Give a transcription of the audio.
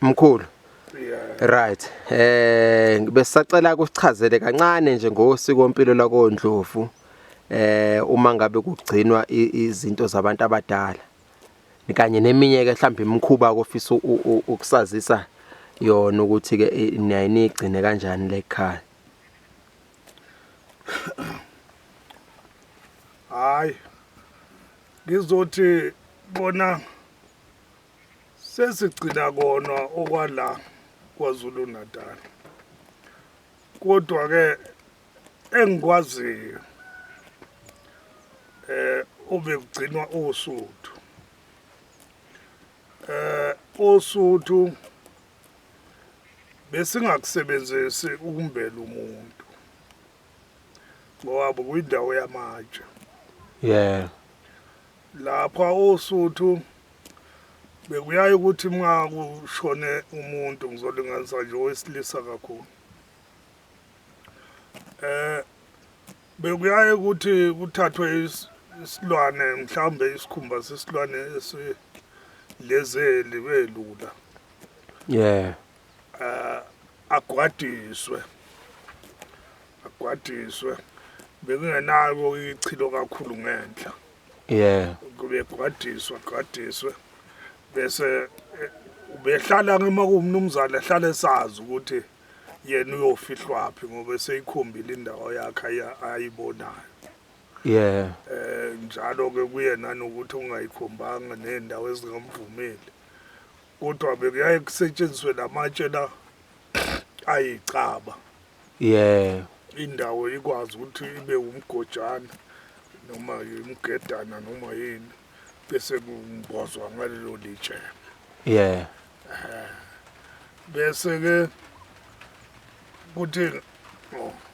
Mkhulu. Yeah. Right. Besacela ukuchazele kancane nje ngosiko impilo lakoNdlovu. Uma ngabe kugcinwa izinto zabantu abadala. Kanye neminye ke mhlawumbe imikhuba ofisa ukusazisa yona ukuthi ke niyayigcine kanjani lekhaya. Hayi. Ngizothi bona sesigcina kona okwala kwaZulu Natal. Kodwa ke engikwaziyo obekugcinwa oSuthu. oSuthu besingakusebenzisi ukumbela umuntu. Ngoba kuyindawo yamatshe. Yeah. Lapha oSuthu bekuyaye ukuthi uma kushone umuntu ngizolinganisa nje owesilisa kakhulu. Bekuyaye ukuthi kuthathwe isilwane mhlambe isikhumba sesilwane esilezeli welula. Yeah. Agwadiswe bekungenako ichilo kakhulu ngenhla. Yeah. Kube gwadiswe bese ubehlala ngemakumnumzana ehlala esazi ukuthi yena uyofihlwaphi ngoba seyikhombile indawo yakhe ayibonayo. Yeah. Njalo ke kuyena nokuthi ungayikhombanga nendawo ezingamvumeli. Kodwa bekuyaye kusetshenziswe lamatshe la ayicaba. Yeah. Indawo ikwazi ukuthi ibe umgojana noma imgedana noma yini bese kumbozwa ngalelo litshe. Yeah. Bese ke kuthi